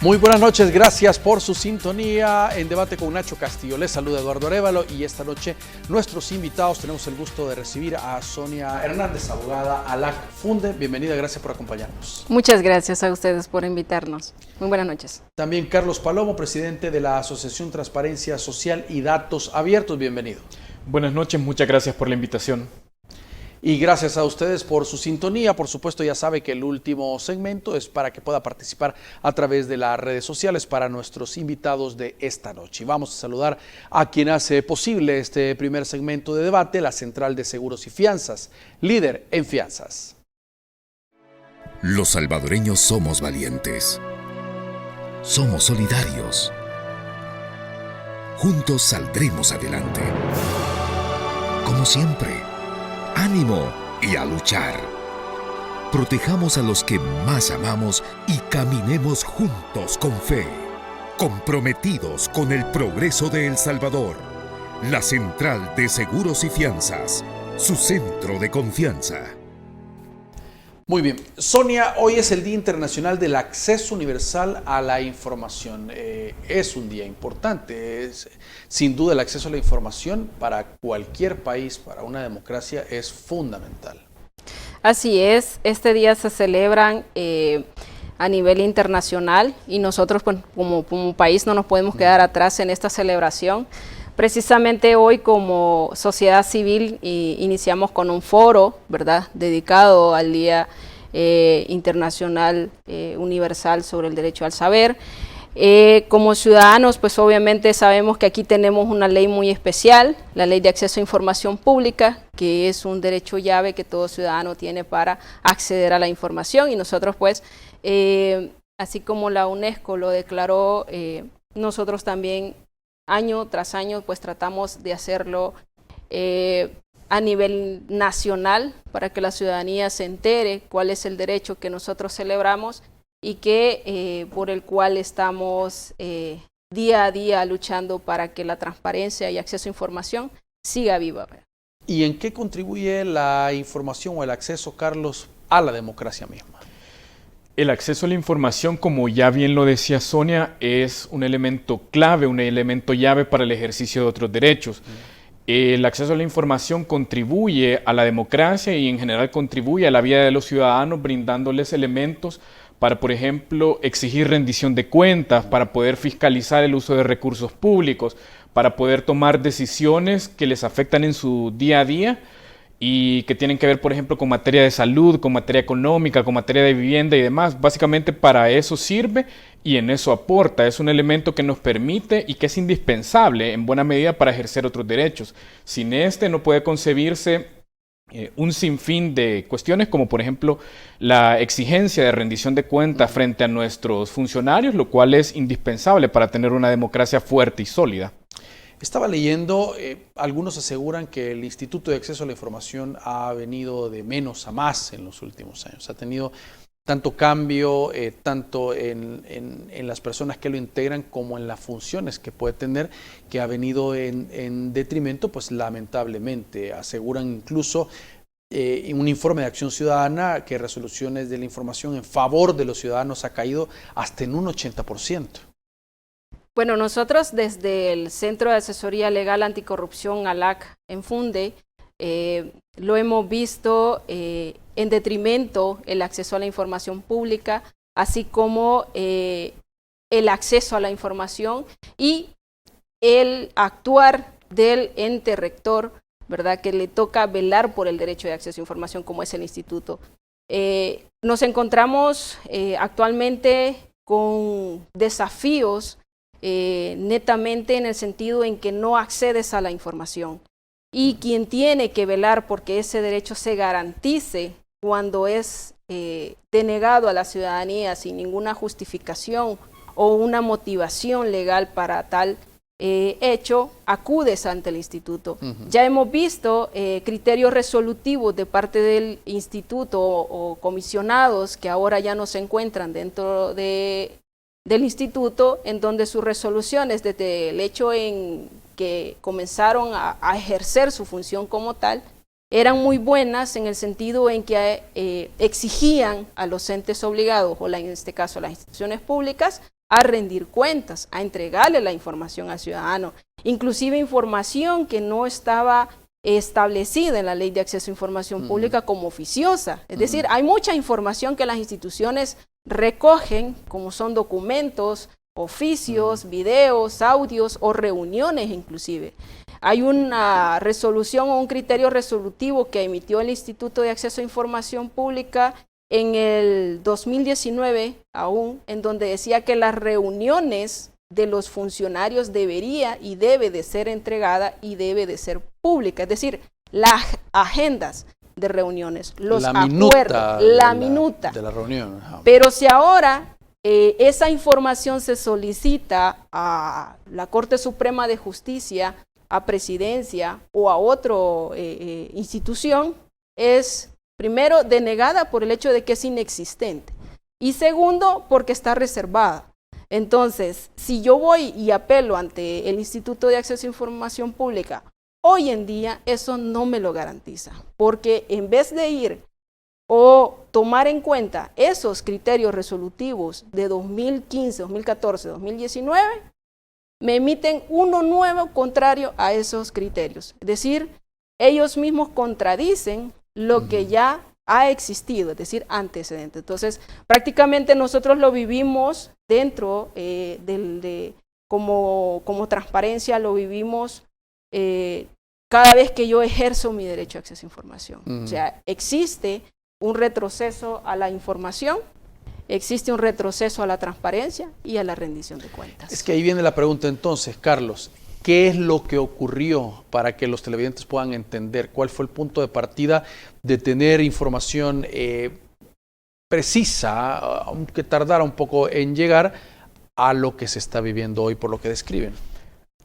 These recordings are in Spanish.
Muy buenas noches, gracias por su sintonía en Debate con Nacho Castillo. Les saluda Eduardo Arévalo y esta noche nuestros invitados tenemos el gusto de recibir a Sonia Hernández, abogada ALAC Funde. Bienvenida, gracias por acompañarnos. Muchas gracias a ustedes por invitarnos. Muy buenas noches. También Carlos Palomo, presidente de la Asociación Transparencia Social y Datos Abiertos. Bienvenido. Buenas noches, muchas gracias por la invitación. Y gracias a ustedes por su sintonía. Por supuesto, ya sabe que el último segmento es para que pueda participar a través de las redes sociales para nuestros invitados de esta noche. Y vamos a saludar a quien hace posible este primer segmento de debate, la Central de Seguros y Fianzas, líder en fianzas. Los salvadoreños somos valientes. Somos solidarios. Juntos saldremos adelante. Como siempre. ¡Ánimo y a luchar! Protejamos a los que más amamos y caminemos juntos con fe, comprometidos con el progreso de El Salvador. La Central de Seguros y Fianzas, su centro de confianza. Muy bien. Sonia, hoy es el Día Internacional del Acceso Universal a la Información. Es un día importante. Sin duda el acceso a la información para cualquier país, para una democracia, es fundamental. Así es. Este día se celebran a nivel internacional y nosotros como país no nos podemos quedar atrás en esta celebración. Precisamente hoy como sociedad civil iniciamos con un foro, ¿verdad?, dedicado al Día Internacional Universal sobre el Derecho al Saber. Como ciudadanos, pues obviamente sabemos que aquí tenemos una ley muy especial, la Ley de Acceso a Información Pública, que es un derecho llave que todo ciudadano tiene para acceder a la información y nosotros pues, así como la UNESCO lo declaró, nosotros también año tras año pues tratamos de hacerlo a nivel nacional para que la ciudadanía se entere cuál es el derecho que nosotros celebramos y que por el cual estamos día a día luchando para que la transparencia y acceso a información siga viva. ¿Y en qué contribuye la información o el acceso, Carlos, a la democracia misma? El acceso a la información, como ya bien lo decía Sonia, es un elemento clave, un elemento llave para el ejercicio de otros derechos. El acceso a la información contribuye a la democracia y en general contribuye a la vida de los ciudadanos brindándoles elementos para, por ejemplo, exigir rendición de cuentas, para poder fiscalizar el uso de recursos públicos, para poder tomar decisiones que les afectan en su día a día y que tienen que ver, por ejemplo, con materia de salud, con materia económica, con materia de vivienda y demás. Básicamente para eso sirve y en eso aporta. Es un elemento que nos permite y que es indispensable en buena medida para ejercer otros derechos. Sin este no puede concebirse un sinfín de cuestiones como por ejemplo la exigencia de rendición de cuentas frente a nuestros funcionarios, lo cual es indispensable para tener una democracia fuerte y sólida. Estaba leyendo, algunos aseguran que el Instituto de Acceso a la Información ha venido de menos a más en los últimos años. Ha tenido tanto cambio, tanto en las personas que lo integran como en las funciones que puede tener, que ha venido en detrimento, pues lamentablemente. Aseguran incluso en un informe de Acción Ciudadana que resoluciones de la información en favor de los ciudadanos ha caído hasta en un 80%. Bueno, nosotros desde el Centro de Asesoría Legal Anticorrupción ALAC en Funde lo hemos visto en detrimento el acceso a la información pública, así como el acceso a la información y el actuar del ente rector, ¿verdad?, que le toca velar por el derecho de acceso a información como es el instituto. Nos encontramos actualmente con desafíos netamente en el sentido en que no accedes a la información y quien tiene que velar porque ese derecho se garantice cuando es denegado a la ciudadanía sin ninguna justificación o una motivación legal para tal hecho, acudes ante el instituto. Ya hemos visto criterios resolutivos de parte del instituto o comisionados que ahora ya no se encuentran dentro del instituto, en donde sus resoluciones desde el hecho en que comenzaron a ejercer su función como tal, eran muy buenas en el sentido en que exigían a los entes obligados, o en este caso las instituciones públicas, a rendir cuentas, a entregarle la información al ciudadano, inclusive información que no estaba establecida en la Ley de Acceso a Información Pública como oficiosa. Es decir, hay mucha información que las instituciones recogen, como son documentos, oficios, videos, audios o reuniones inclusive. Hay una resolución o un criterio resolutivo que emitió el Instituto de Acceso a Información Pública en el 2019 aún, en donde decía que las reuniones de los funcionarios debería y debe de ser entregada y debe de ser pública, es decir, las agendas de reuniones, los acuerdos, la minuta de la reunión. Ajá. Pero si ahora esa información se solicita a la Corte Suprema de Justicia, a Presidencia o a otra institución, es primero denegada por el hecho de que es inexistente y segundo porque está reservada. Entonces, si yo voy y apelo ante el Instituto de Acceso a Información Pública, hoy en día eso no me lo garantiza, porque en vez de ir o tomar en cuenta esos criterios resolutivos de 2015, 2014, 2019, me emiten uno nuevo contrario a esos criterios. Es decir, ellos mismos contradicen lo que ya ha existido, es decir, antecedentes. Entonces, prácticamente nosotros lo vivimos dentro como transparencia, lo vivimos cada vez que yo ejerzo mi derecho a acceso a información. O sea, existe un retroceso a la información, existe un retroceso a la transparencia y a la rendición de cuentas. Es que ahí viene la pregunta entonces, Carlos, ¿qué es lo que ocurrió para que los televidentes puedan entender cuál fue el punto de partida de tener información precisa, aunque tardara un poco en llegar a lo que se está viviendo hoy por lo que describen?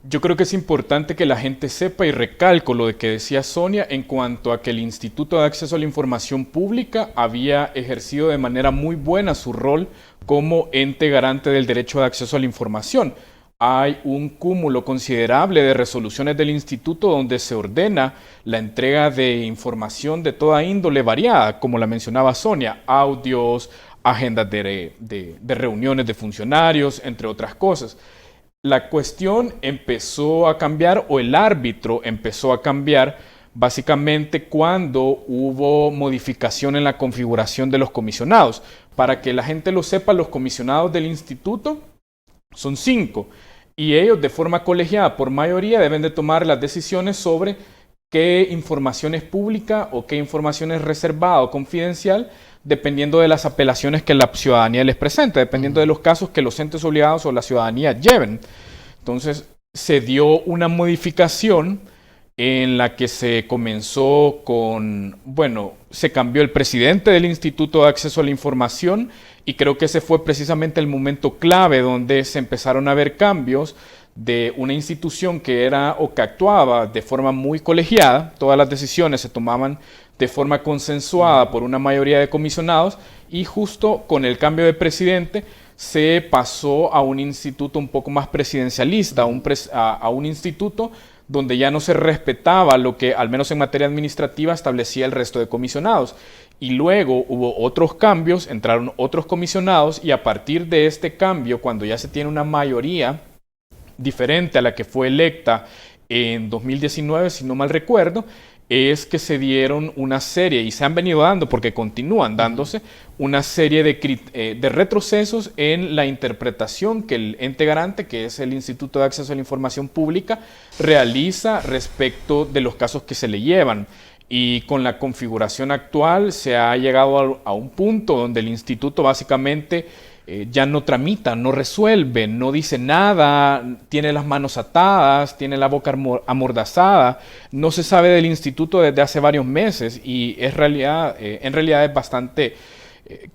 Yo creo que es importante que la gente sepa y recalco lo de que decía Sonia en cuanto a que el Instituto de Acceso a la Información Pública había ejercido de manera muy buena su rol como ente garante del derecho de acceso a la información. Hay un cúmulo considerable de resoluciones del instituto donde se ordena la entrega de información de toda índole variada, como la mencionaba Sonia, audios, agendas de reuniones de funcionarios, entre otras cosas. La cuestión empezó a cambiar, o el árbitro empezó a cambiar, básicamente cuando hubo modificación en la configuración de los comisionados. Para que la gente lo sepa, los comisionados del instituto son 5 y ellos de forma colegiada por mayoría deben de tomar las decisiones sobre qué información es pública o qué información es reservada o confidencial, dependiendo de las apelaciones que la ciudadanía les presenta, dependiendo de los casos que los entes obligados o la ciudadanía lleven. Entonces se dio una modificación en la que se comenzó con, se cambió el presidente del Instituto de Acceso a la Información y creo que ese fue precisamente el momento clave donde se empezaron a ver cambios de una institución que era o que actuaba de forma muy colegiada, todas las decisiones se tomaban de forma consensuada por una mayoría de comisionados y justo con el cambio de presidente se pasó a un instituto un poco más presidencialista, a un instituto donde ya no se respetaba lo que, al menos en materia administrativa, establecía el resto de comisionados. Y luego hubo otros cambios, entraron otros comisionados y a partir de este cambio, cuando ya se tiene una mayoría diferente a la que fue electa en 2019, si no mal recuerdo, es que se dieron una serie, y se han venido dando porque continúan dándose, una serie de retrocesos en la interpretación que el ente garante, que es el Instituto de Acceso a la Información Pública, realiza respecto de los casos que se le llevan. Y con la configuración actual se ha llegado a un punto donde el instituto básicamente ya no tramita, no resuelve, no dice nada, tiene las manos atadas, tiene la boca amordazada, no se sabe del instituto desde hace varios meses y en realidad es bastante,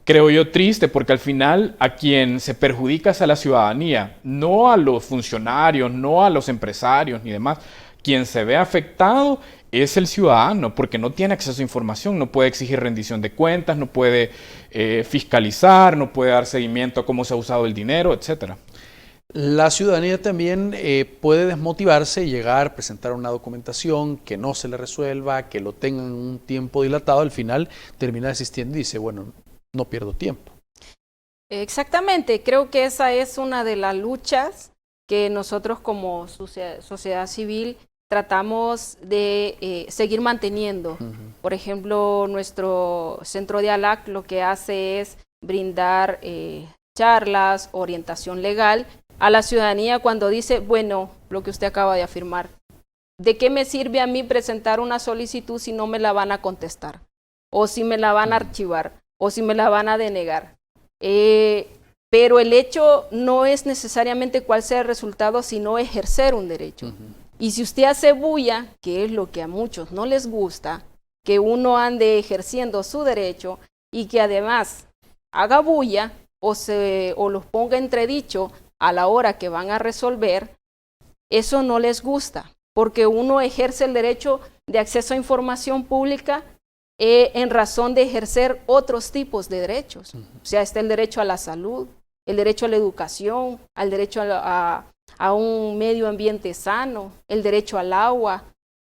creo yo, triste porque al final a quien se perjudica es a la ciudadanía, no a los funcionarios, no a los empresarios ni demás. Quien se ve afectado es el ciudadano porque no tiene acceso a información, no puede exigir rendición de cuentas, no puede fiscalizar, no puede dar seguimiento a cómo se ha usado el dinero, etcétera. La ciudadanía también puede desmotivarse y llegar, presentar una documentación que no se le resuelva, que lo tengan un tiempo dilatado, al final termina desistiendo y dice, bueno, no pierdo tiempo. Exactamente, creo que esa es una de las luchas que nosotros como sociedad civil tratamos de seguir manteniendo. Por ejemplo, nuestro centro de ALAC lo que hace es brindar charlas, orientación legal a la ciudadanía cuando dice, bueno, lo que usted acaba de afirmar, ¿de qué me sirve a mí presentar una solicitud si no me la van a contestar? O si me la van a archivar, o si me la van a denegar. Pero el hecho no es necesariamente cuál sea el resultado, sino ejercer un derecho. Y si usted hace bulla, que es lo que a muchos no les gusta, que uno ande ejerciendo su derecho y que además haga bulla o los ponga entredicho a la hora que van a resolver, eso no les gusta, porque uno ejerce el derecho de acceso a información pública en razón de ejercer otros tipos de derechos. O sea, está el derecho a la salud, el derecho a la educación, al derecho a un medio ambiente sano, el derecho al agua.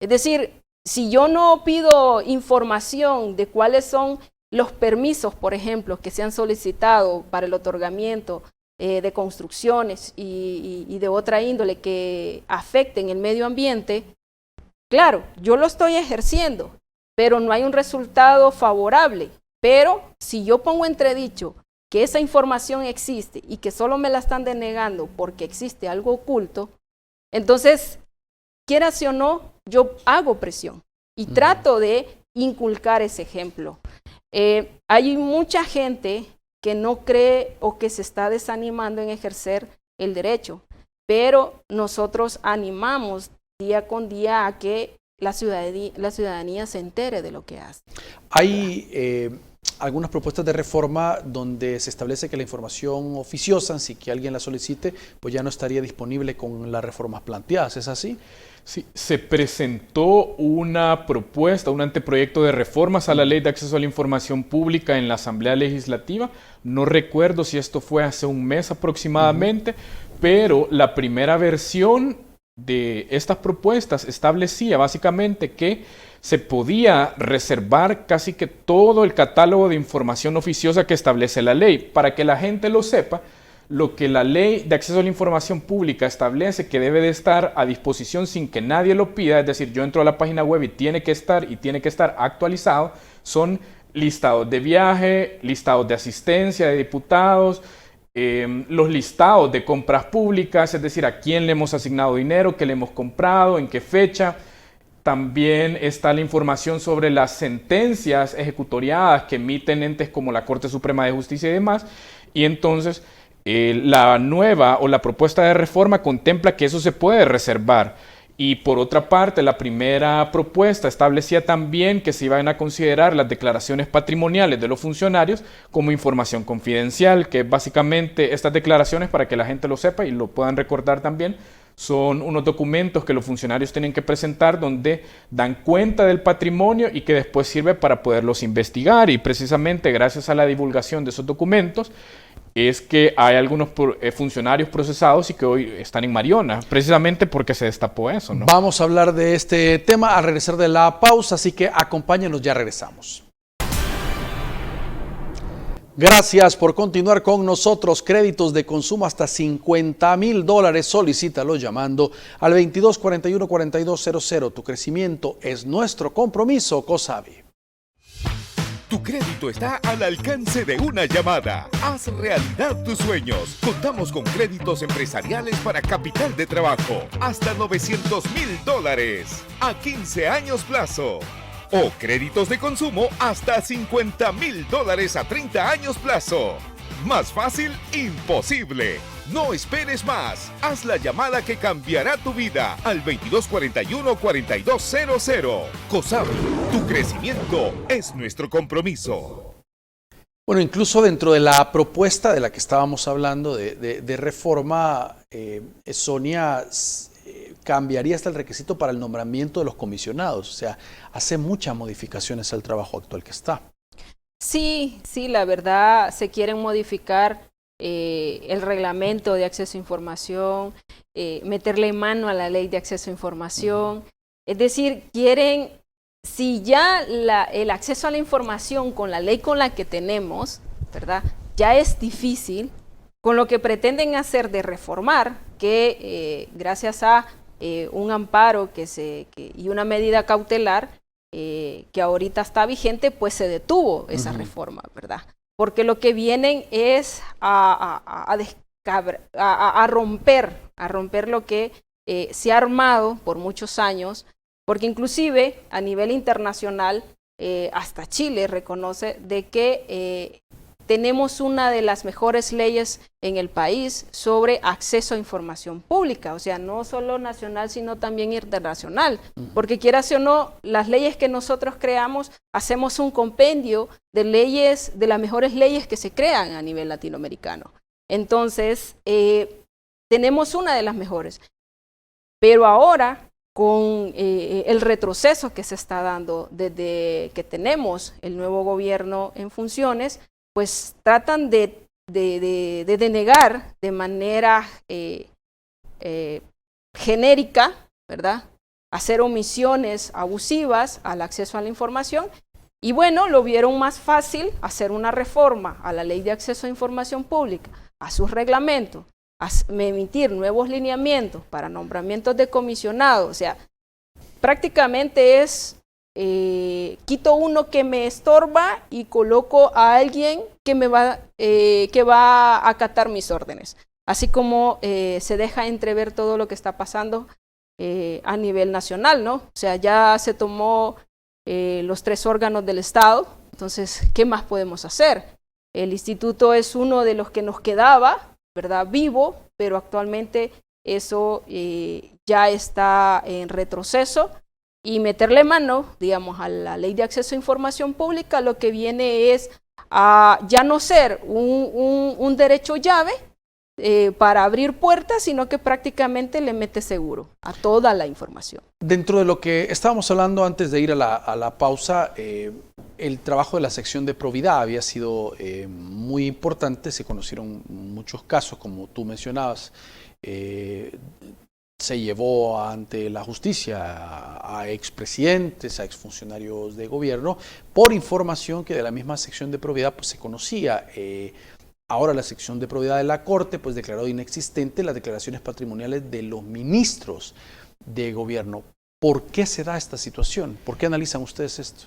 Es decir, si yo no pido información de cuáles son los permisos, por ejemplo, que se han solicitado para el otorgamiento de construcciones y de otra índole que afecten el medio ambiente, claro, yo lo estoy ejerciendo, pero no hay un resultado favorable. Pero si yo pongo entredicho que esa información existe y que solo me la están denegando porque existe algo oculto, entonces, quieras o no, yo hago presión y trato de inculcar ese ejemplo. Hay mucha gente que no cree o que se está desanimando en ejercer el derecho, pero nosotros animamos día con día a que la ciudadanía se entere de lo que hace. Hay algunas propuestas de reforma donde se establece que la información oficiosa, si que alguien la solicite, pues ya no estaría disponible con las reformas planteadas, ¿es así? Sí, se presentó una propuesta, un anteproyecto de reformas a la Ley de Acceso a la Información Pública en la Asamblea Legislativa. No recuerdo si esto fue hace un mes aproximadamente, pero la primera versión de estas propuestas establecía básicamente que se podía reservar casi que todo el catálogo de información oficiosa que establece la ley. Para que la gente lo sepa, lo que la Ley de Acceso a la Información Pública establece que debe de estar a disposición sin que nadie lo pida, es decir, yo entro a la página web y tiene que estar actualizado, son listados de viaje, listados de asistencia de diputados, los listados de compras públicas, es decir, a quién le hemos asignado dinero, qué le hemos comprado, en qué fecha. También está la información sobre las sentencias ejecutoriadas que emiten entes como la Corte Suprema de Justicia y demás. Y entonces la nueva o la propuesta de reforma contempla que eso se puede reservar. Y por otra parte, la primera propuesta establecía también que se iban a considerar las declaraciones patrimoniales de los funcionarios como información confidencial, que básicamente estas declaraciones, para que la gente lo sepa y lo puedan recordar también, son unos documentos que los funcionarios tienen que presentar donde dan cuenta del patrimonio y que después sirve para poderlos investigar. Y precisamente gracias a la divulgación de esos documentos es que hay algunos funcionarios procesados y que hoy están en Mariona, precisamente porque se destapó eso, ¿no? Vamos a hablar de este tema al regresar de la pausa, así que acompáñenos, ya regresamos. Gracias por continuar con nosotros. Créditos de consumo hasta $50,000. Solicítalo llamando al 2241-4200. Tu crecimiento es nuestro compromiso, COSAVI. Tu crédito está al alcance de una llamada. Haz realidad tus sueños. Contamos con créditos empresariales para capital de trabajo. Hasta $900,000 a 15 años plazo. O créditos de consumo hasta $50,000 a 30 años plazo. Más fácil, imposible. No esperes más. Haz la llamada que cambiará tu vida al 2241-4200. COSAVI, tu crecimiento es nuestro compromiso. Bueno, incluso dentro de la propuesta de la que estábamos hablando de reforma, Sonia, cambiaría hasta el requisito para el nombramiento de los comisionados. O sea, hace muchas modificaciones al trabajo actual que está. Sí, la verdad se quieren modificar el reglamento de acceso a información, meterle mano a la ley de acceso a información. Es decir, quieren, si ya el acceso a la información con la ley con la que tenemos, ¿verdad? ya es difícil con lo que pretenden hacer de reformar, que gracias a un amparo y una medida cautelar que ahorita está vigente, pues se detuvo esa reforma, ¿verdad? Porque lo que vienen es a romper lo que se ha armado por muchos años, porque inclusive a nivel internacional, hasta Chile reconoce de que tenemos una de las mejores leyes en el país sobre acceso a información pública, o sea, no solo nacional, sino también internacional, porque quieras o no, las leyes que nosotros creamos, hacemos un compendio de leyes, de las mejores leyes que se crean a nivel latinoamericano. Entonces, tenemos una de las mejores, pero ahora, con el retroceso que se está dando desde que tenemos el nuevo gobierno en funciones, pues tratan de denegar de manera genérica, ¿verdad? Hacer omisiones abusivas al acceso a la información. Y bueno, lo vieron más fácil hacer una reforma a la Ley de Acceso a Información Pública, a sus reglamentos, emitir nuevos lineamientos para nombramientos de comisionados. O sea, prácticamente es quito uno que me estorba y coloco a alguien que va a acatar mis órdenes. Así como se deja entrever todo lo que está pasando a nivel nacional, ¿no? O sea, ya se tomó los 3 órganos del Estado, entonces, ¿qué más podemos hacer? El instituto es uno de los que nos quedaba, ¿verdad? Vivo, pero actualmente eso ya está en retroceso. Y meterle mano, digamos, a la Ley de Acceso a Información Pública, lo que viene es a ya no ser un derecho llave para abrir puertas, sino que prácticamente le mete seguro a toda la información. Dentro de lo que estábamos hablando antes de ir a la pausa, el trabajo de la sección de probidad había sido muy importante, se conocieron muchos casos, como tú mencionabas. Se llevó ante la justicia a expresidentes, a exfuncionarios de gobierno, por información que de la misma sección de probidad pues, se conocía. Ahora la sección de probidad de la Corte pues, declaró inexistentes las declaraciones patrimoniales de los ministros de gobierno. ¿Por qué se da esta situación? ¿Por qué analizan ustedes esto?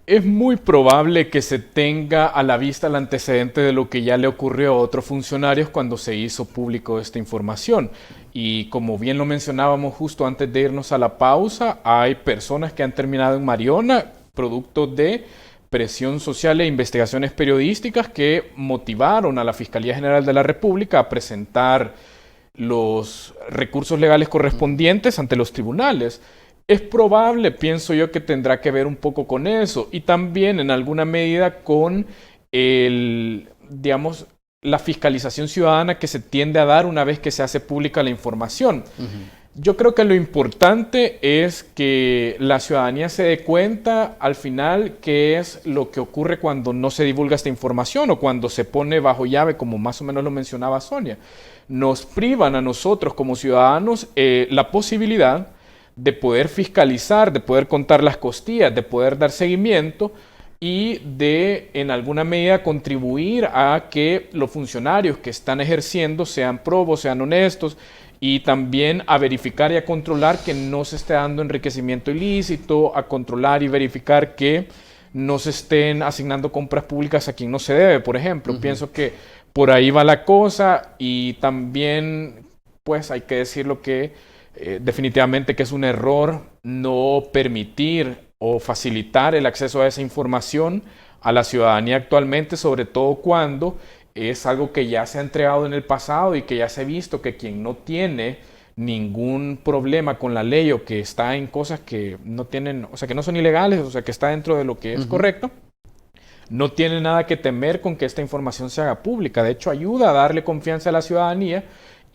Es muy probable que se tenga a la vista el antecedente de lo que ya le ocurrió a otros funcionarios cuando se hizo público esta información. Y como bien lo mencionábamos justo antes de irnos a la pausa, hay personas que han terminado en Mariona, producto de presión social e investigaciones periodísticas que motivaron a la Fiscalía General de la República a presentar los recursos legales correspondientes ante los tribunales. Es probable, pienso yo, que tendrá que ver un poco con eso y también en alguna medida con digamos, la fiscalización ciudadana que se tiende a dar una vez que se hace pública la información. Yo creo que lo importante es que la ciudadanía se dé cuenta al final qué es lo que ocurre cuando no se divulga esta información o cuando se pone bajo llave, como más o menos lo mencionaba Sonia. Nos privan a nosotros como ciudadanos la posibilidad de poder fiscalizar, de poder contar las costillas, de poder dar seguimiento y de, en alguna medida, contribuir a que los funcionarios que están ejerciendo sean probos, sean honestos y también a verificar y a controlar que no se esté dando enriquecimiento ilícito, a controlar y verificar que no se estén asignando compras públicas a quien no se debe, por ejemplo. Pienso que por ahí va la cosa y también, pues, hay que decirlo que definitivamente que es un error no permitir o facilitar el acceso a esa información a la ciudadanía actualmente, sobre todo cuando es algo que ya se ha entregado en el pasado y que ya se ha visto que quien no tiene ningún problema con la ley o que está en cosas que no tienen, o sea, que no son ilegales, o sea, que está dentro de lo que es correcto, no tiene nada que temer con que esta información se haga pública. De hecho, ayuda a darle confianza a la ciudadanía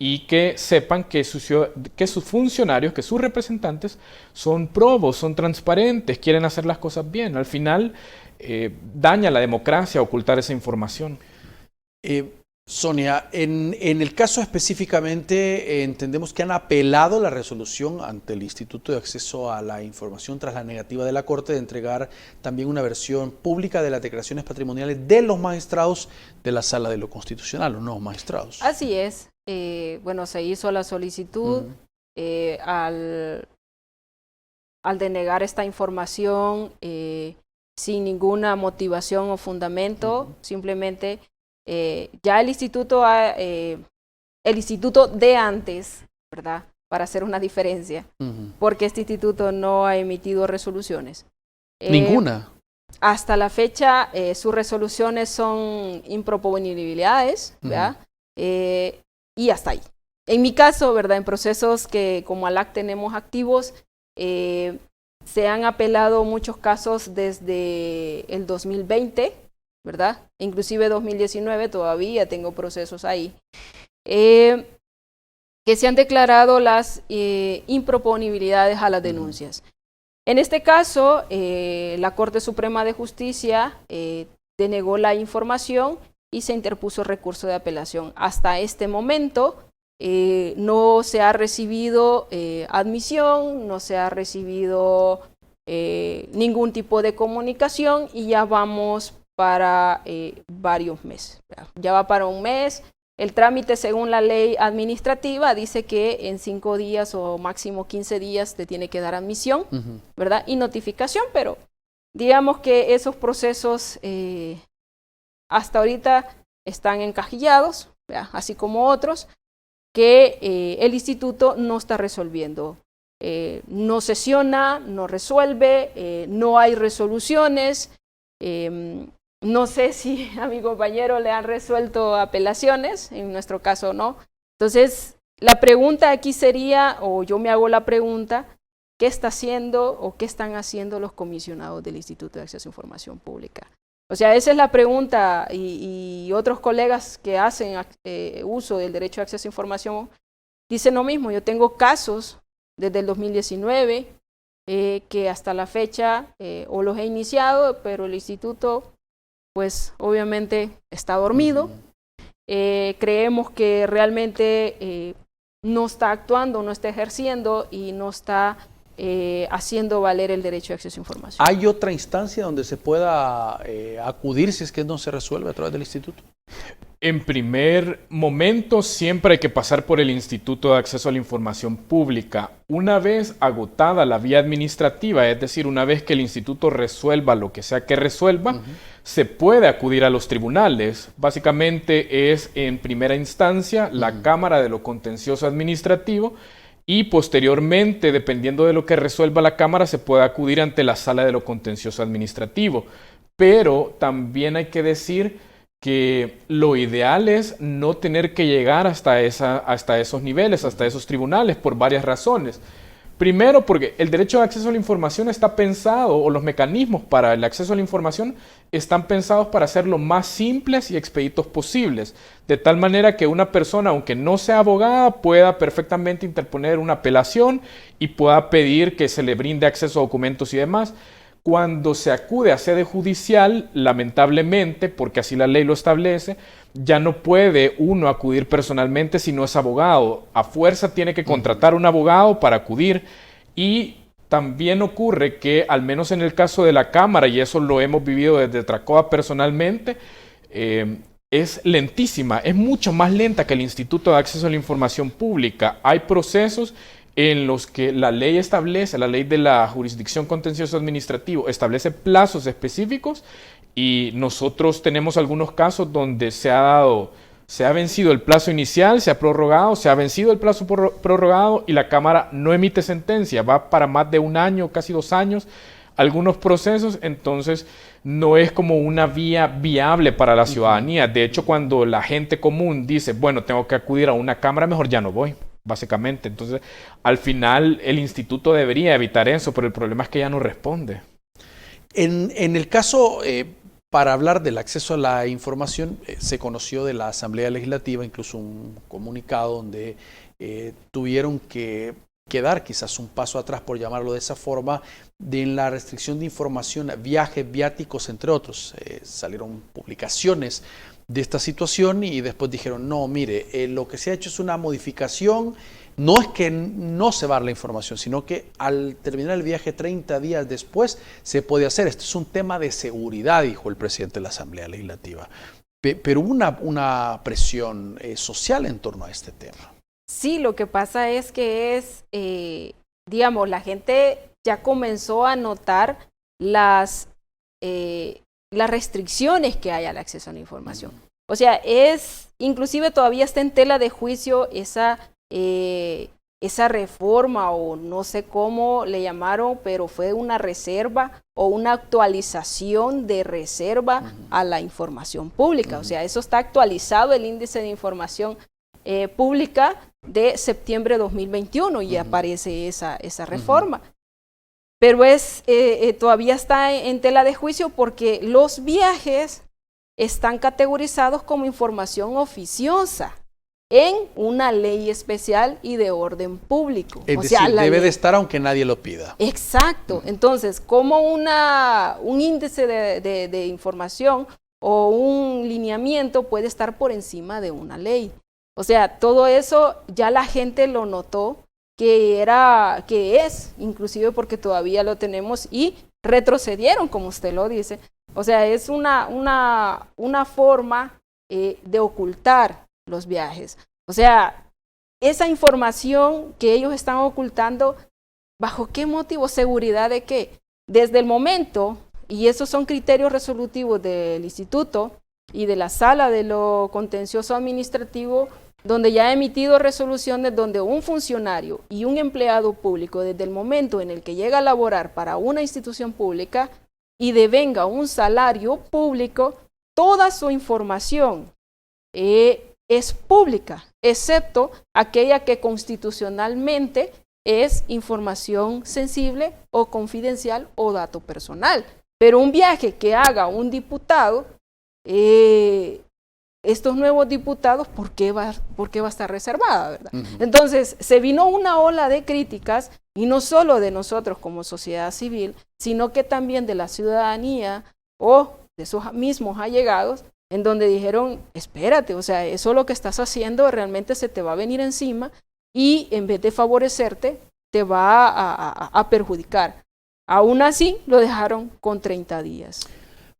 y que sepan que sus funcionarios, que sus representantes son probos, son transparentes, quieren hacer las cosas bien. Al final, daña la democracia ocultar esa información. Sonia, en el caso específicamente, entendemos que han apelado la resolución ante el Instituto de Acceso a la Información tras la negativa de la Corte de entregar también una versión pública de las declaraciones patrimoniales de los magistrados de la Sala de lo Constitucional, los nuevos magistrados. Así es. Bueno, se hizo la solicitud al denegar esta información sin ninguna motivación o fundamento, simplemente ya el instituto de antes, ¿verdad? Para hacer una diferencia, porque este instituto no ha emitido resoluciones. ¿Ninguna? Hasta la fecha, sus resoluciones son improponibilidades, ¿verdad? Y hasta ahí. En mi caso, ¿verdad? En procesos que como ALAC tenemos activos, se han apelado muchos casos desde el 2020, ¿verdad? Inclusive 2019 todavía tengo procesos ahí, que se han declarado las improponibilidades a las denuncias. En este caso, la Corte Suprema de Justicia denegó la información y se interpuso recurso de apelación. Hasta este momento no se ha recibido admisión, no se ha recibido ningún tipo de comunicación y ya vamos para varios meses. Ya va para un mes. El trámite, según la ley administrativa, dice que en 5 días o máximo 15 días te tiene que dar admisión, ¿verdad? Y notificación, pero digamos que esos procesos hasta ahorita están encajillados, ¿verdad? Así como otros, que el instituto no está resolviendo. No sesiona, no resuelve, no hay resoluciones. No sé si a mi compañero le han resuelto apelaciones, en nuestro caso no. Entonces, la pregunta aquí sería, o yo me hago la pregunta, ¿qué está haciendo o qué están haciendo los comisionados del Instituto de Acceso a Información Pública? O sea, esa es la pregunta y otros colegas que hacen uso del derecho de acceso a información dicen lo mismo. Yo tengo casos desde el 2019 que hasta la fecha o los he iniciado, pero el instituto pues obviamente está dormido. Creemos que realmente no está actuando, no está ejerciendo y no está haciendo valer el derecho de acceso a información. ¿Hay otra instancia donde se pueda acudir si es que no se resuelve a través del instituto? En primer momento, siempre hay que pasar por el Instituto de Acceso a la Información Pública. Una vez agotada la vía administrativa, es decir, una vez que el instituto resuelva lo que sea que resuelva, se puede acudir a los tribunales. Básicamente es en primera instancia la Cámara de lo Contencioso Administrativo y posteriormente, dependiendo de lo que resuelva la Cámara, se puede acudir ante la Sala de lo Contencioso Administrativo. Pero también hay que decir que lo ideal es no tener que llegar hasta esos niveles, hasta esos tribunales, por varias razones. Primero, porque el derecho de acceso a la información está pensado, o los mecanismos para el acceso a la información están pensados para ser lo más simples y expeditos posibles, de tal manera que una persona, aunque no sea abogada, pueda perfectamente interponer una apelación y pueda pedir que se le brinde acceso a documentos y demás. Cuando se acude a sede judicial, lamentablemente, porque así la ley lo establece, ya no puede uno acudir personalmente si no es abogado. A fuerza tiene que contratar un abogado para acudir y también ocurre que, al menos en el caso de la Cámara, y eso lo hemos vivido desde Tracoa personalmente, es lentísima, es mucho más lenta que el Instituto de Acceso a la Información Pública. Hay procesos en los que la ley establece, la ley de la jurisdicción contencioso administrativo establece plazos específicos y nosotros tenemos algunos casos donde se ha vencido el plazo inicial, se ha prorrogado, se ha vencido el plazo prorrogado y la Cámara no emite sentencia, va para más de 1 año, casi 2 años, algunos procesos, entonces no es como una vía viable para la ciudadanía. De hecho, cuando la gente común dice, bueno, tengo que acudir a una Cámara, mejor ya no voy. Básicamente, entonces al final el instituto debería evitar eso, pero el problema es que ya no responde. En el caso, para hablar del acceso a la información, se conoció de la Asamblea Legislativa incluso un comunicado donde tuvieron que quedar quizás un paso atrás, por llamarlo de esa forma, en la restricción de información, viajes, viáticos, entre otros. Salieron publicaciones de esta situación y después dijeron, no, mire, lo que se ha hecho es una modificación, no es que no se va a dar la información, sino que al terminar el viaje 30 días después se puede hacer. Esto es un tema de seguridad, dijo el presidente de la Asamblea Legislativa. Pero hubo una presión social en torno a este tema. Sí, lo que pasa es que digamos, la gente ya comenzó a notar las restricciones que hay al acceso a la información. O sea, inclusive todavía está en tela de juicio esa reforma, o no sé cómo le llamaron, pero fue una reserva o una actualización de reserva a la información pública. O sea, eso está actualizado, el índice de información pública de septiembre de 2021 y aparece esa reforma. Pero todavía está en tela de juicio porque los viajes están categorizados como información oficiosa en una ley especial y de orden público. Es decir, debe de estar aunque nadie lo pida. Exacto. Entonces, como un índice de información o un lineamiento puede estar por encima de una ley. O sea, todo eso ya la gente lo notó que es, inclusive porque todavía lo tenemos y retrocedieron, como usted lo dice. O sea, es una forma de ocultar los viajes. O sea, esa información que ellos están ocultando, ¿bajo qué motivo? ¿Seguridad de qué? Desde el momento, y esos son criterios resolutivos del instituto y de la sala de lo contencioso administrativo, donde ya ha emitido resoluciones donde un funcionario y un empleado público, desde el momento en el que llega a laborar para una institución pública y devenga un salario público, toda su información es pública, excepto aquella que constitucionalmente es información sensible o confidencial o dato personal. Pero un viaje que haga un diputado, estos nuevos diputados, ¿por qué va a estar reservada, verdad? Entonces, se vino una ola de críticas, y no solo de nosotros como sociedad civil, sino que también de la ciudadanía o de esos mismos allegados, en donde dijeron, espérate, o sea, eso lo que estás haciendo realmente se te va a venir encima y en vez de favorecerte, te va a perjudicar. Aún así, lo dejaron con 30 días.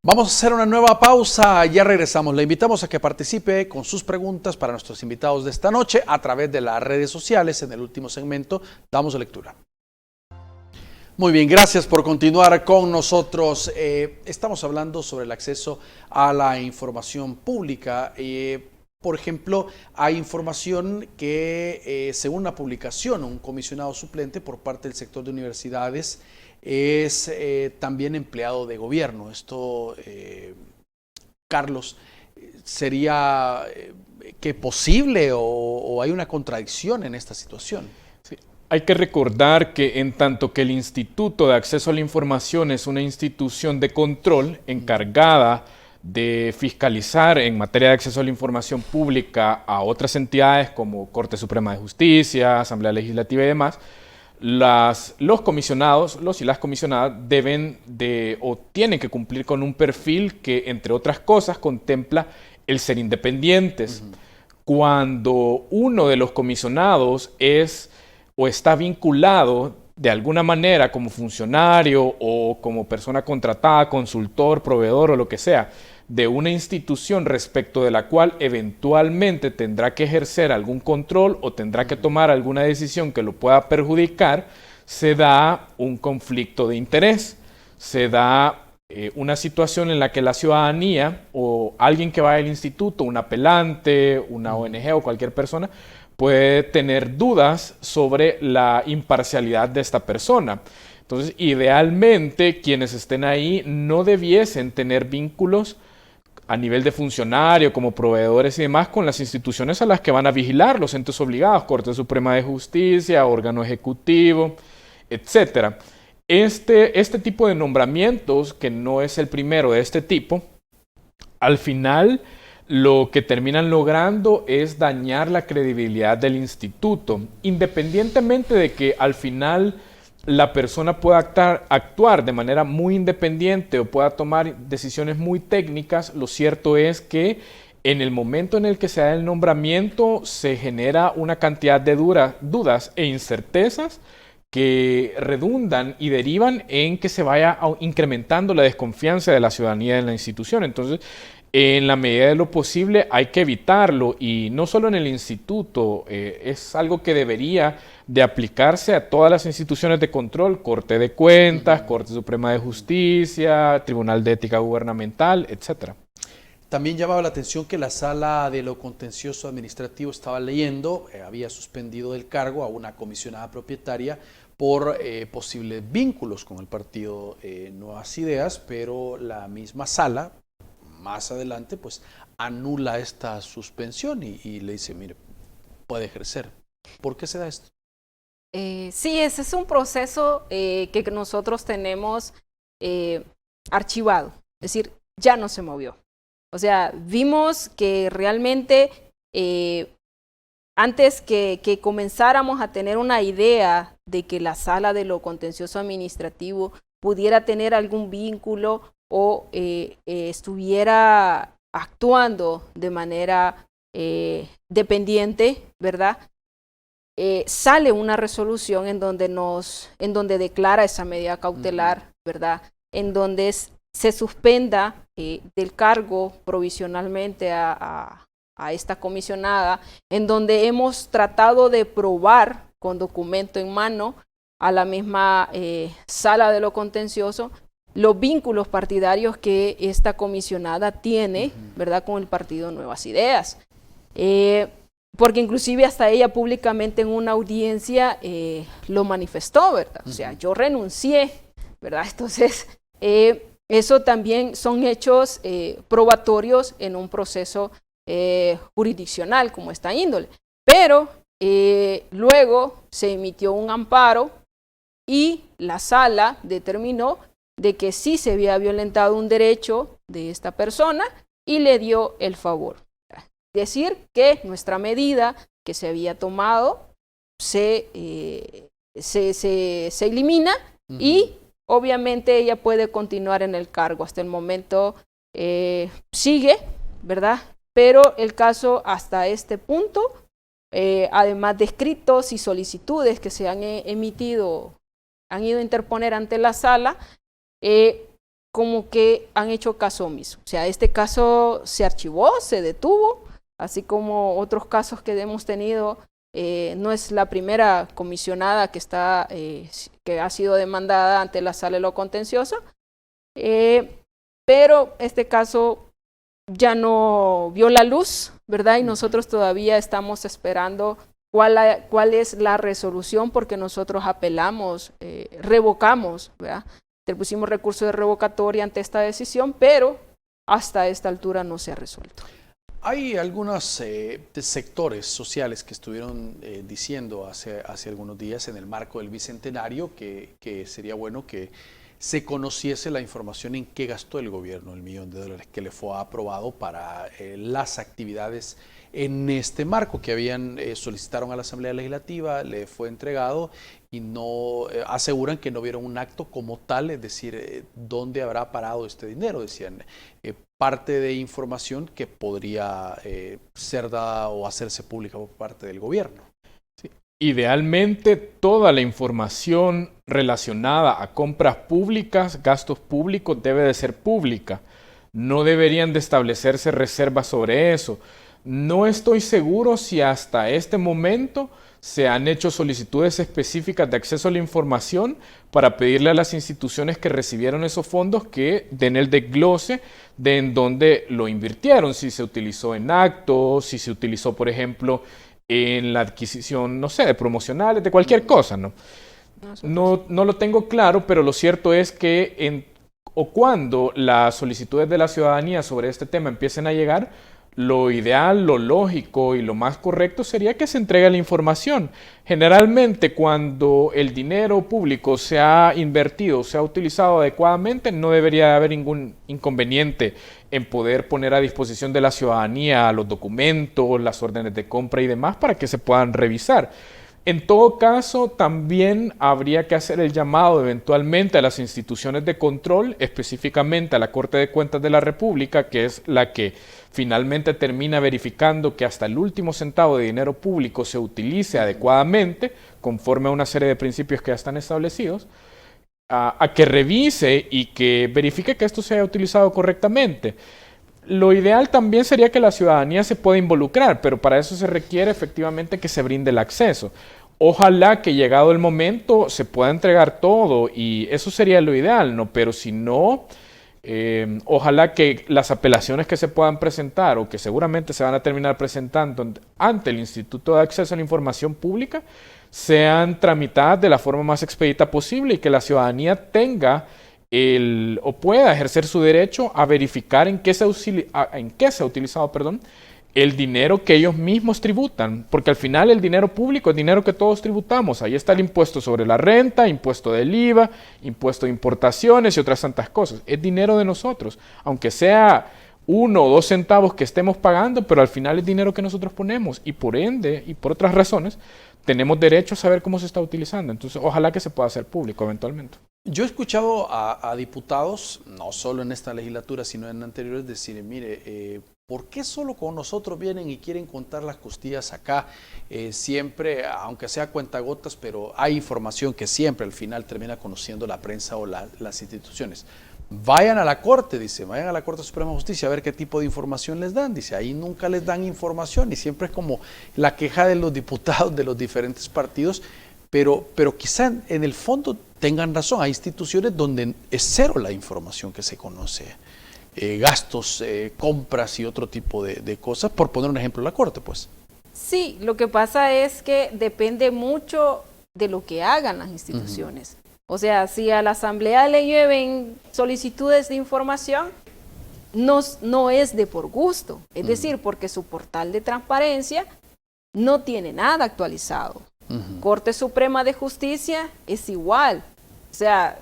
Vamos a hacer una nueva pausa, ya regresamos. Le invitamos a que participe con sus preguntas para nuestros invitados de esta noche a través de las redes sociales. En el último segmento damos lectura. Muy bien, gracias por continuar con nosotros. Estamos hablando sobre el acceso a la información pública. Por ejemplo, hay información que, según una publicación, un comisionado suplente por parte del sector de universidades es también empleado de gobierno. Esto, Carlos, ¿sería que posible o hay una contradicción en esta situación? Sí. Hay que recordar que en tanto que el Instituto de Acceso a la Información es una institución de control encargada de fiscalizar en materia de acceso a la información pública a otras entidades como Corte Suprema de Justicia, Asamblea Legislativa y demás, los comisionados, los y las comisionadas deben de o tienen que cumplir con un perfil que, entre otras cosas, contempla el ser independientes. Cuando uno de los comisionados es o está vinculado de alguna manera como funcionario o como persona contratada, consultor, proveedor o lo que sea, de una institución respecto de la cual eventualmente tendrá que ejercer algún control o tendrá que tomar alguna decisión que lo pueda perjudicar, se da un conflicto de interés, se da una situación en la que la ciudadanía o alguien que vaya al instituto, un apelante, una ONG o cualquier persona, puede tener dudas sobre la imparcialidad de esta persona. Entonces, idealmente, quienes estén ahí no debiesen tener vínculos a nivel de funcionario, como proveedores y demás, con las instituciones a las que van a vigilar, los entes obligados, Corte Suprema de Justicia, órgano ejecutivo, etc. Este tipo de nombramientos, que no es el primero de este tipo, al final lo que terminan logrando es dañar la credibilidad del instituto, independientemente de que al final la persona pueda actuar de manera muy independiente o pueda tomar decisiones muy técnicas. Lo cierto es que En el momento en el que se da el nombramiento, se genera una cantidad de dudas e incertezas que redundan y derivan en que se vaya incrementando la desconfianza de la ciudadanía en la institución. Entonces, en la medida de lo posible hay que evitarlo, y no solo en el instituto, es algo que debería de aplicarse a todas las instituciones de control: Corte de Cuentas, Corte Suprema de Justicia, Tribunal de Ética Gubernamental, etcétera. También llamaba la atención que la Sala de lo Contencioso Administrativo estaba leyendo, había suspendido del cargo a una comisionada propietaria por posibles vínculos con el partido Nuevas Ideas, pero la misma sala, más adelante, pues anula esta suspensión y le dice, mire, puede ejercer. ¿Por qué se da esto? Sí, ese es un proceso que nosotros tenemos archivado, es decir, ya no se movió. O sea, vimos que realmente antes que comenzáramos a tener una idea de que la Sala de lo Contencioso Administrativo pudiera tener algún vínculo o estuviera actuando de manera dependiente, ¿verdad? Sale una resolución en donde declara esa medida cautelar, ¿verdad? En donde se suspenda del cargo provisionalmente a esta comisionada, en donde hemos tratado de probar con documento en mano a la misma Sala de lo Contencioso los vínculos partidarios que esta comisionada tiene, ¿verdad?, con el partido Nuevas Ideas. Porque inclusive hasta ella públicamente en una audiencia lo manifestó, ¿verdad? O sea, yo renuncié, ¿verdad? Entonces, eso también son hechos probatorios en un proceso jurisdiccional como esta índole. Pero luego se emitió un amparo y la sala determinó de que sí se había violentado un derecho de esta persona y le dio el favor. Decir que nuestra medida que se había tomado se elimina y obviamente ella puede continuar en el cargo. Hasta el momento sigue, ¿verdad? Pero el caso hasta este punto, además de escritos y solicitudes que se han emitido, han ido a interponer ante la sala, como que han hecho caso omiso. O sea, este caso se archivó, se detuvo, así como otros casos que hemos tenido. No es la primera comisionada que ha sido demandada ante la Sala de lo Contencioso, pero este caso ya no vio la luz, ¿verdad? Y nosotros todavía estamos esperando cuál es la resolución, porque nosotros apelamos, revocamos, ¿verdad? Pusimos recurso de revocatoria ante esta decisión, pero hasta esta altura no se ha resuelto. Hay algunos sectores sociales que estuvieron diciendo hace algunos días en el marco del Bicentenario que sería bueno que se conociese la información en qué gastó el gobierno el $1.000.000 que le fue aprobado para las actividades en este marco que solicitaron a la Asamblea Legislativa, le fue entregado y no aseguran que no vieron un acto como tal, es decir, dónde habrá parado este dinero. Decían, parte de información que podría ser dada o hacerse pública por parte del gobierno. Sí. Idealmente, toda la información relacionada a compras públicas, gastos públicos, debe de ser pública. No deberían de establecerse reservas sobre eso. No estoy seguro si hasta este momento se han hecho solicitudes específicas de acceso a la información para pedirle a las instituciones que recibieron esos fondos que den el desglose de en dónde lo invirtieron, si se utilizó en actos, si se utilizó, por ejemplo, en la adquisición, no sé, de promocionales, de cualquier cosa, ¿no? No lo tengo claro, pero lo cierto es que cuando las solicitudes de la ciudadanía sobre este tema empiecen a llegar, lo ideal, lo lógico y lo más correcto sería que se entregue la información. Generalmente, cuando el dinero público se ha invertido, se ha utilizado adecuadamente, no debería haber ningún inconveniente en poder poner a disposición de la ciudadanía los documentos, las órdenes de compra y demás para que se puedan revisar. En todo caso, también habría que hacer el llamado eventualmente a las instituciones de control, específicamente a la Corte de Cuentas de la República, que es la que finalmente termina verificando que hasta el último centavo de dinero público se utilice adecuadamente, conforme a una serie de principios que ya están establecidos, a que revise y que verifique que esto se haya utilizado correctamente. Lo ideal también sería que la ciudadanía se pueda involucrar, pero para eso se requiere efectivamente que se brinde el acceso. Ojalá que llegado el momento se pueda entregar todo y eso sería lo ideal, ¿no? Pero si no, ojalá que las apelaciones que se puedan presentar o que seguramente se van a terminar presentando ante el Instituto de Acceso a la Información Pública sean tramitadas de la forma más expedita posible y que la ciudadanía tenga o pueda ejercer su derecho a verificar en qué se ha utilizado, el dinero que ellos mismos tributan, porque al final el dinero público es dinero que todos tributamos. Ahí está el impuesto sobre la renta, impuesto del IVA, impuesto de importaciones y otras tantas cosas. Es dinero de nosotros, aunque sea 1 o 2 centavos que estemos pagando, pero al final es dinero que nosotros ponemos y por ende y por otras razones tenemos derecho a saber cómo se está utilizando. Entonces ojalá que se pueda hacer público eventualmente. Yo he escuchado a diputados, no solo en esta legislatura, sino en anteriores, decir, mire, ¿por qué solo con nosotros vienen y quieren contar las costillas acá? Siempre, aunque sea cuentagotas, pero hay información que siempre al final termina conociendo la prensa o las instituciones. Vayan a la Corte, dice, vayan a la Corte Suprema de Justicia a ver qué tipo de información les dan. Dice, ahí nunca les dan información y siempre es como la queja de los diputados de los diferentes partidos, pero quizá en el fondo tengan razón. Hay instituciones donde es cero la información que se conoce. Gastos, compras y otro tipo de cosas, por poner un ejemplo, la Corte, pues. Sí, lo que pasa es que depende mucho de lo que hagan las instituciones. O sea, si a la Asamblea le lleven solicitudes de información, no es de por gusto, es decir, porque su portal de transparencia no tiene nada actualizado. Corte Suprema de Justicia es igual. O sea,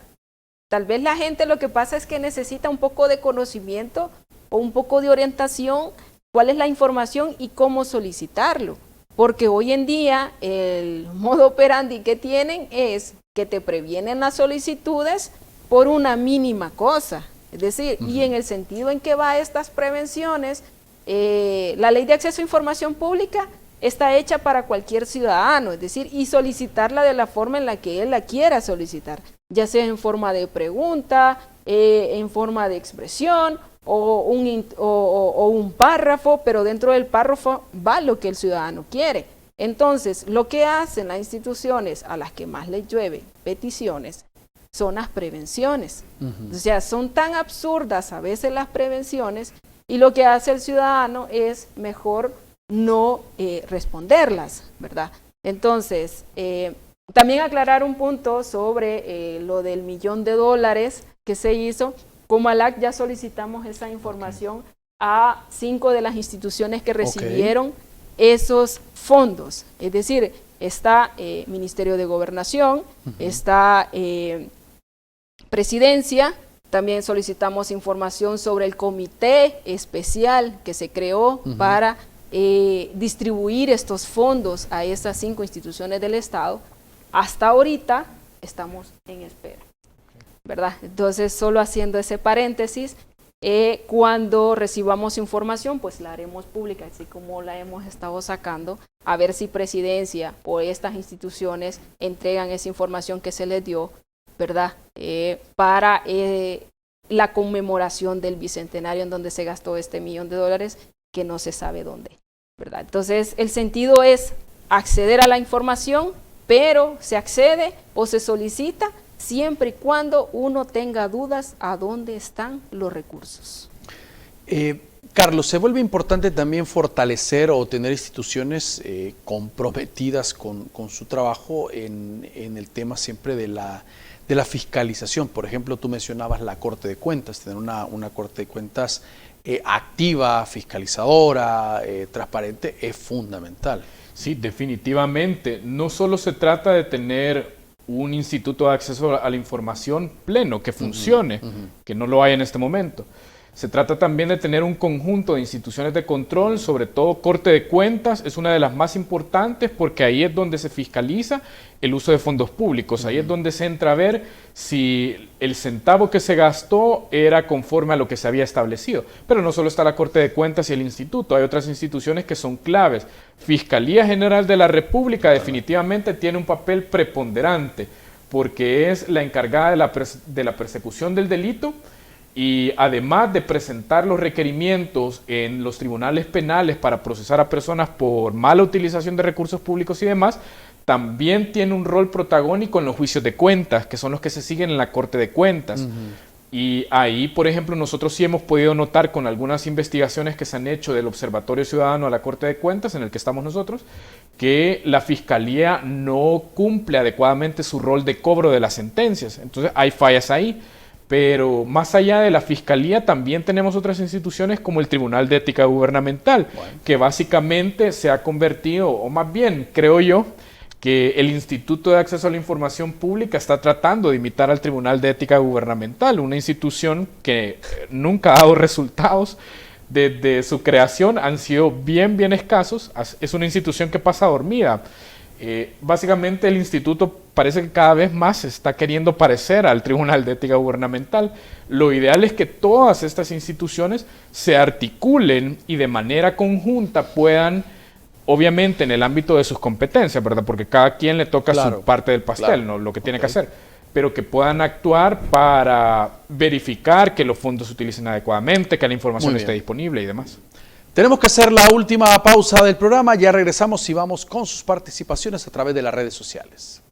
tal vez la gente lo que pasa es que necesita un poco de conocimiento o un poco de orientación, cuál es la información y cómo solicitarlo. Porque hoy en día el modo operandi que tienen es que te previenen las solicitudes por una mínima cosa. Es decir, y en el sentido en que va estas prevenciones, la Ley de Acceso a Información Pública está hecha para cualquier ciudadano, es decir, y solicitarla de la forma en la que él la quiera solicitar, ya sea en forma de pregunta, en forma de expresión o un párrafo, pero dentro del párrafo va lo que el ciudadano quiere. Entonces, lo que hacen las instituciones a las que más les llueven peticiones son las prevenciones. O sea, son tan absurdas a veces las prevenciones y lo que hace el ciudadano es mejor no responderlas, ¿verdad? Entonces, también aclarar un punto sobre lo del $1.000.000 que se hizo. Como ALAC ya solicitamos esa información a 5 de las instituciones que recibieron esos fondos. Es decir, está Ministerio de Gobernación, está Presidencia. También solicitamos información sobre el comité especial que se creó para distribuir estos fondos a esas 5 instituciones del Estado. Hasta ahorita estamos en espera, ¿verdad? Entonces, solo haciendo ese paréntesis, cuando recibamos información, pues la haremos pública, así como la hemos estado sacando, a ver si Presidencia o estas instituciones entregan esa información que se les dio, ¿verdad? Para la conmemoración del bicentenario en donde se gastó este $1.000.000 que no se sabe dónde, ¿verdad? Entonces, el sentido es acceder a la información, pero se accede o se solicita siempre y cuando uno tenga dudas a dónde están los recursos. Carlos, se vuelve importante también fortalecer o tener instituciones comprometidas con su trabajo en el tema siempre de la fiscalización. Por ejemplo, tú mencionabas la Corte de Cuentas, tener una Corte de Cuentas activa, fiscalizadora, transparente, es fundamental. Sí, definitivamente. No solo se trata de tener un instituto de acceso a la información pleno, que funcione, que no lo hay en este momento, Se trata también de tener un conjunto de instituciones de control, sobre todo Corte de Cuentas, es una de las más importantes porque ahí es donde se fiscaliza el uso de fondos públicos, ahí es donde se entra a ver si el centavo que se gastó era conforme a lo que se había establecido. Pero no solo está la Corte de Cuentas y el Instituto, hay otras instituciones que son claves. Fiscalía General de la República definitivamente tiene un papel preponderante porque es la encargada de la persecución del delito. Y además de presentar los requerimientos en los tribunales penales para procesar a personas por mala utilización de recursos públicos y demás, también tiene un rol protagónico en los juicios de cuentas, que son los que se siguen en la Corte de Cuentas. Y ahí, por ejemplo, nosotros sí hemos podido notar con algunas investigaciones que se han hecho del Observatorio Ciudadano a la Corte de Cuentas, en el que estamos nosotros, que la Fiscalía no cumple adecuadamente su rol de cobro de las sentencias. Entonces hay fallas ahí. Pero más allá de la Fiscalía también tenemos otras instituciones como el Tribunal de Ética Gubernamental, que básicamente se ha convertido, o más bien creo yo, que el Instituto de Acceso a la Información Pública está tratando de imitar al Tribunal de Ética Gubernamental, una institución que nunca ha dado resultados. Desde su creación han sido bien escasos, es una institución que pasa dormida. Básicamente el instituto parece que cada vez más se está queriendo parecer al Tribunal de Ética Gubernamental. Lo ideal es que todas estas instituciones se articulen y de manera conjunta puedan, obviamente en el ámbito de sus competencias, ¿verdad? Porque cada quien le toca su parte del pastel, ¿no? Lo que tiene que hacer, pero que puedan actuar para verificar que los fondos se utilicen adecuadamente, que la información esté disponible y demás. Tenemos que hacer la última pausa del programa, ya regresamos y vamos con sus participaciones a través de las redes sociales.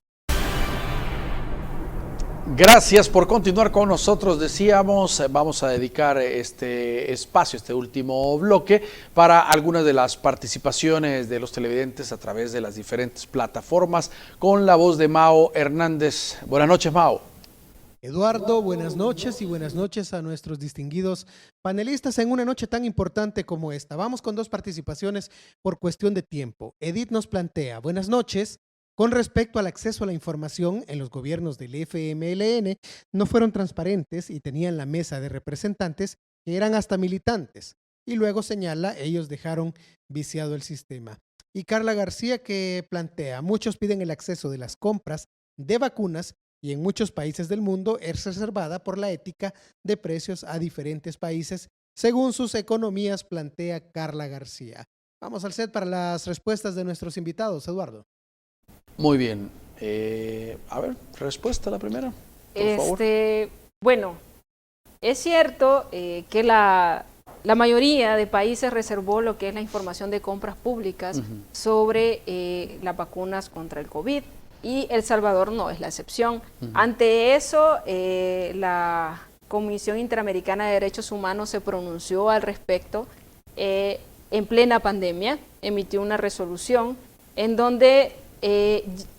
Gracias por continuar con nosotros. Decíamos, vamos a dedicar este espacio, este último bloque, para algunas de las participaciones de los televidentes a través de las diferentes plataformas, con la voz de Mao Hernández. Buenas noches, Mao. Eduardo, buenas noches y buenas noches a nuestros distinguidos panelistas en una noche tan importante como esta. Vamos con dos participaciones por cuestión de tiempo. Edith nos plantea, buenas noches, con respecto al acceso a la información en los gobiernos del FMLN, no fueron transparentes y tenían la mesa de representantes que eran hasta militantes. Y luego señala, ellos dejaron viciado el sistema. Y Carla García que plantea, muchos piden el acceso de las compras de vacunas y en muchos países del mundo es reservada por la ética de precios a diferentes países según sus economías, plantea Carla García. Vamos al set para las respuestas de nuestros invitados, Eduardo. Muy bien. A ver, respuesta a la primera, por favor. Bueno, es cierto que la mayoría de países reservó lo que es la información de compras públicas sobre las vacunas contra el COVID. Y El Salvador no es la excepción. Ante eso, la Comisión Interamericana de Derechos Humanos se pronunció al respecto en plena pandemia, emitió una resolución en donde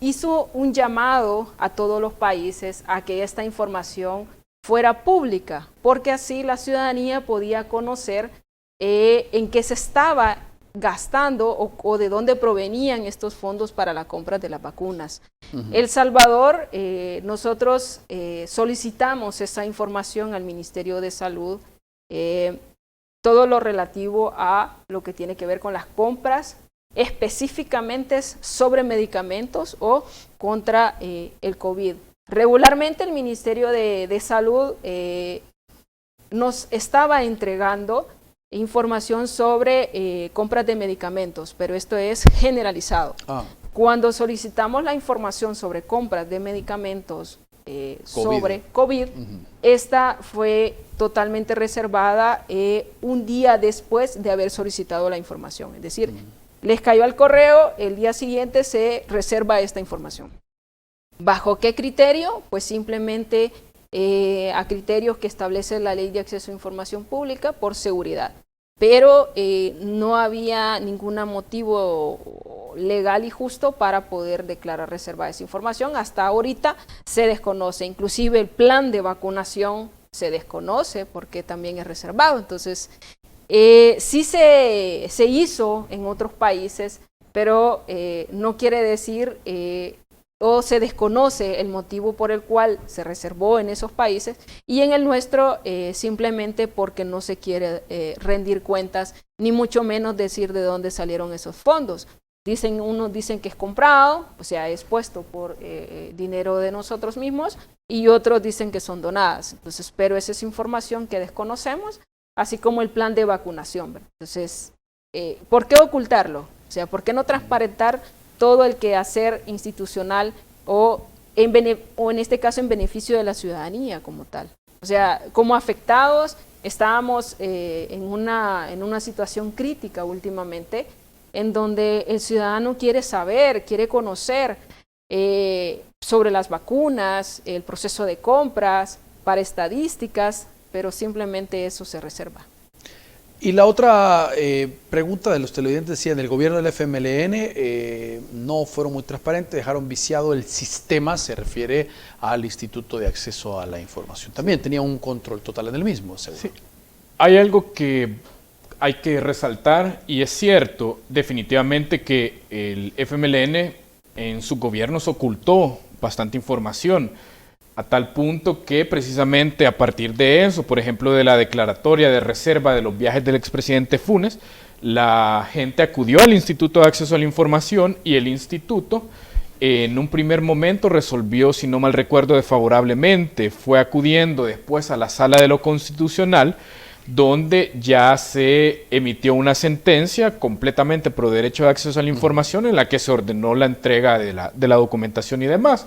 hizo un llamado a todos los países a que esta información fuera pública, porque así la ciudadanía podía conocer en qué se estaba gastando o de dónde provenían estos fondos para la compra de las vacunas. El Salvador, nosotros solicitamos esa información al Ministerio de Salud, todo lo relativo a lo que tiene que ver con las compras, específicamente sobre medicamentos o contra el COVID. Regularmente el Ministerio de Salud nos estaba entregando información sobre compras de medicamentos, pero esto es generalizado. Cuando solicitamos la información sobre compras de medicamentos sobre COVID, esta fue totalmente reservada un día después de haber solicitado la información. Es decir, les cayó al correo, el día siguiente se reserva esta información. ¿Bajo qué criterio? Pues simplemente a criterios que establece la Ley de Acceso a Información Pública por seguridad. Pero no había ningún motivo legal y justo para poder declarar reservada esa información. Hasta ahorita se desconoce, inclusive el plan de vacunación se desconoce porque también es reservado. Entonces, sí se hizo en otros países, pero no quiere decir o se desconoce el motivo por el cual se reservó en esos países, y en el nuestro simplemente porque no se quiere rendir cuentas, ni mucho menos decir de dónde salieron esos fondos. Unos dicen que es comprado, o sea, es puesto por dinero de nosotros mismos, y otros dicen que son donadas. Entonces, pero esa es información que desconocemos, así como el plan de vacunación, ¿verdad? Entonces, ¿por qué ocultarlo? O sea, ¿por qué no transparentar todo el quehacer institucional o en este caso en beneficio de la ciudadanía como tal? O sea, como afectados estábamos en una situación crítica últimamente, en donde el ciudadano quiere saber, quiere conocer sobre las vacunas, el proceso de compras, para estadísticas, pero simplemente eso se reserva. Y la otra pregunta de los televidentes decía, en el gobierno del FMLN no fueron muy transparentes, dejaron viciado el sistema, se refiere al Instituto de Acceso a la Información. También tenía un control total en el mismo, seguro. Sí. Hay algo que hay que resaltar, y es cierto, definitivamente, que el FMLN en su gobierno se ocultó bastante información, a tal punto que precisamente a partir de eso, por ejemplo, de la declaratoria de reserva de los viajes del expresidente Funes, la gente acudió al Instituto de Acceso a la Información, y el instituto en un primer momento resolvió, si no mal recuerdo, desfavorablemente. Fue acudiendo después a la Sala de lo Constitucional, donde ya se emitió una sentencia completamente pro derecho de acceso a la información, en la que se ordenó la entrega de la documentación y demás.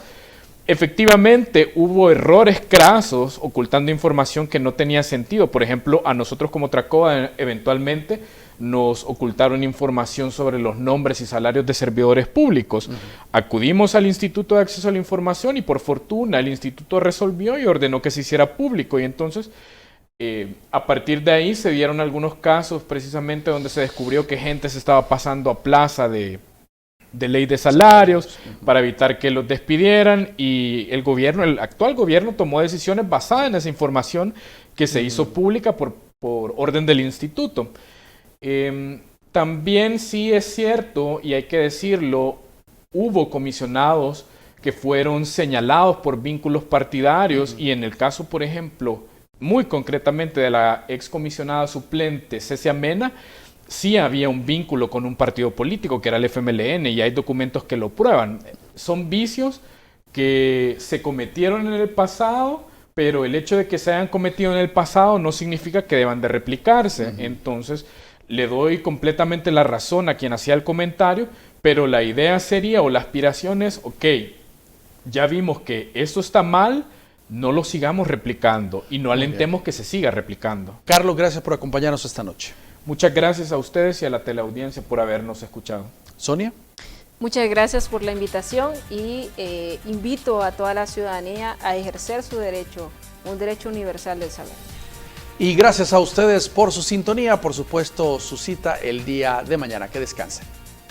Efectivamente, hubo errores crasos ocultando información que no tenía sentido. Por ejemplo, a nosotros como Tracoa eventualmente nos ocultaron información sobre los nombres y salarios de servidores públicos. Acudimos al Instituto de Acceso a la Información y por fortuna el instituto resolvió y ordenó que se hiciera público. Y entonces, a partir de ahí se dieron algunos casos precisamente donde se descubrió que gente se estaba pasando a plaza de ley de salarios para evitar que los despidieran, y el actual gobierno tomó decisiones basadas en esa información que se hizo pública por orden del instituto. También sí es cierto, y hay que decirlo, hubo comisionados que fueron señalados por vínculos partidarios, y en el caso, por ejemplo, muy concretamente de la excomisionada suplente Cecia Mena, sí había un vínculo con un partido político que era el FMLN, y hay documentos que lo prueban. Son vicios que se cometieron en el pasado, pero el hecho de que se hayan cometido en el pasado no significa que deban de replicarse. Entonces, le doy completamente la razón a quien hacía el comentario, pero la idea sería, o la aspiración es, ok, ya vimos que esto está mal, no lo sigamos replicando y no alentemos que se siga replicando. Carlos, gracias por acompañarnos esta noche. Muchas gracias a ustedes y a la teleaudiencia por habernos escuchado. Sonia. Muchas gracias por la invitación, y invito a toda la ciudadanía a ejercer su derecho, un derecho universal del saber. Y gracias a ustedes por su sintonía, por supuesto, su cita el día de mañana. Que descansen.